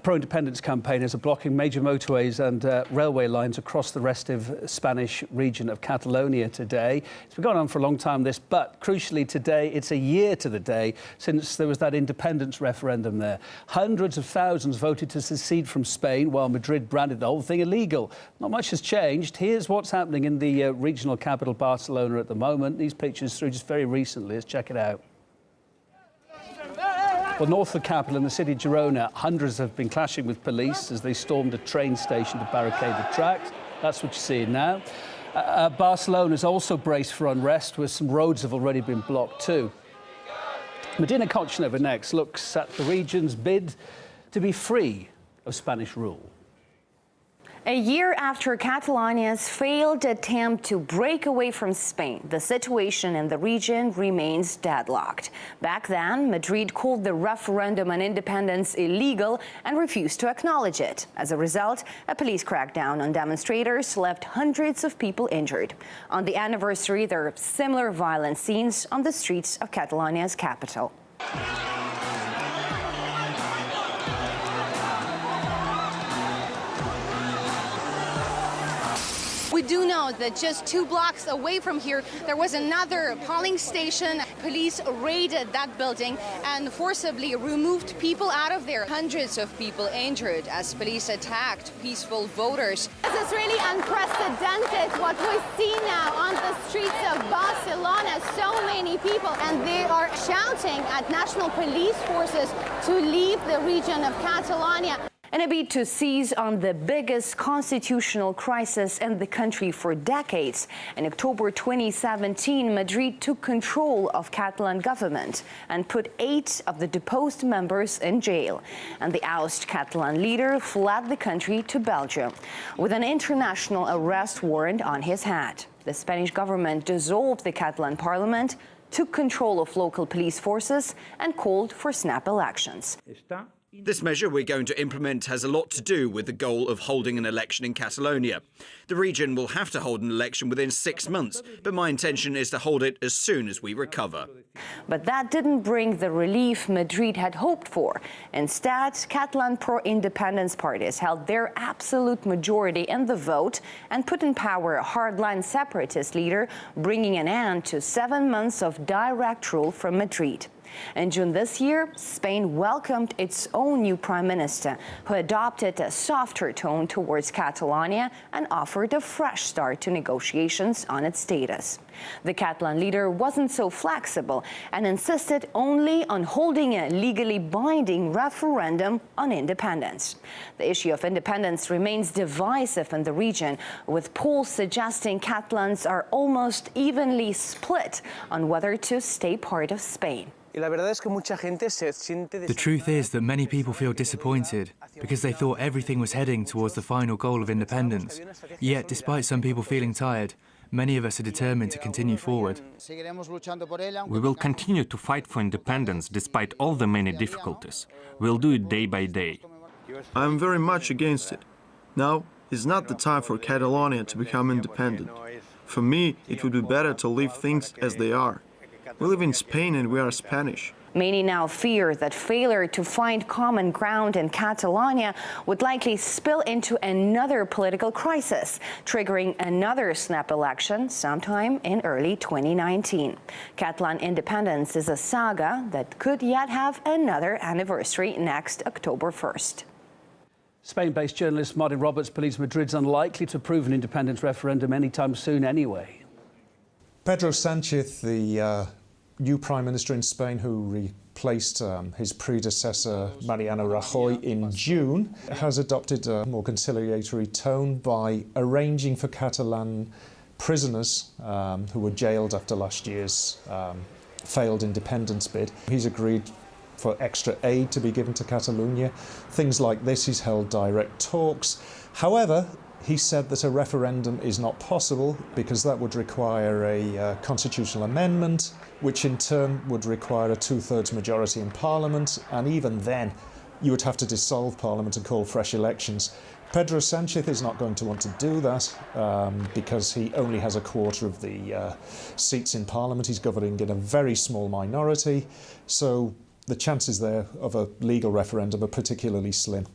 Pro-independence campaigners are blocking major motorways and railway lines across the restive Spanish region of Catalonia today. It's been going on for a long time, this, but crucially today, it's a year to the day since there was that independence referendum there. Hundreds of thousands voted to secede from Spain, while Madrid branded the whole thing illegal. Not much has changed. Here's what's happening in the regional capital, Barcelona, at the moment. These pictures through just very recently. Let's check it out. Well, north of the capital in the city of Girona, hundreds have been clashing with police as they stormed a train station to barricade the tracks. That's what you're seeing now. Barcelona's also braced for unrest, where some roads have already been blocked too. Medina Konchneva next looks at the region's bid to be free of Spanish rule. A year after Catalonia's failed attempt to break away from Spain, the situation in the region remains deadlocked. Back then, Madrid called the referendum on independence illegal and refused to acknowledge it. As a result, a police crackdown on demonstrators left hundreds of people injured. On the anniversary, there are similar violent scenes on the streets of Catalonia's capital. We do know that just 2 blocks away from here, there was another polling station. Police raided that building and forcibly removed people out of there. Hundreds of people injured as police attacked peaceful voters. This is really unprecedented, what we see now on the streets of Barcelona. So many people, and they are shouting at national police forces to leave the region of Catalonia. In a bid to seize on the biggest constitutional crisis in the country for decades, in October 2017, Madrid took control of Catalan government and put 8 of the deposed members in jail. And the ousted Catalan leader fled the country to Belgium with an international arrest warrant on his head. The Spanish government dissolved the Catalan parliament, took control of local police forces, and called for snap elections. This measure we're going to implement has a lot to do with the goal of holding an election in Catalonia. The region will have to hold an election within 6 months, but my intention is to hold it as soon as we recover. But that didn't bring the relief Madrid had hoped for. Instead, Catalan pro-independence parties held their absolute majority in the vote and put in power a hardline separatist leader, bringing an end to 7 months of direct rule from Madrid. In June this year, Spain welcomed its own new prime minister, who adopted a softer tone towards Catalonia and offered a fresh start to negotiations on its status. The Catalan leader wasn't so flexible and insisted only on holding a legally binding referendum on independence. The issue of independence remains divisive in the region, with polls suggesting Catalans are almost evenly split on whether to stay part of Spain. The truth is that many people feel disappointed because they thought everything was heading towards the final goal of independence. Yet, despite some people feeling tired, many of us are determined to continue forward. We will continue to fight for independence despite all the many difficulties. We'll do it day by day. I'm very much against it. Now is not the time for Catalonia to become independent. For me, it would be better to leave things as they are. We live in Spain and we are Spanish. Many now fear that failure to find common ground in Catalonia would likely spill into another political crisis, triggering another snap election sometime in early 2019. Catalan independence is a saga that could yet have another anniversary next October 1st. Spain-based journalist Martin Roberts believes Madrid's unlikely to approve an independence referendum anytime soon anyway. Pedro Sánchez, the new Prime Minister in Spain who replaced his predecessor Mariano Rajoy in June, has adopted a more conciliatory tone by arranging for Catalan prisoners who were jailed after last year's failed independence bid. He's agreed for extra aid to be given to Catalonia. Things like this, he's held direct talks. However, he said that a referendum is not possible because that would require a constitutional amendment, which in turn would require a 2/3 majority in Parliament, and even then you would have to dissolve Parliament and call fresh elections. Pedro Sánchez is not going to want to do that because he only has a quarter of the seats in Parliament. He's governing in a very small minority, so the chances there of a legal referendum are particularly slim.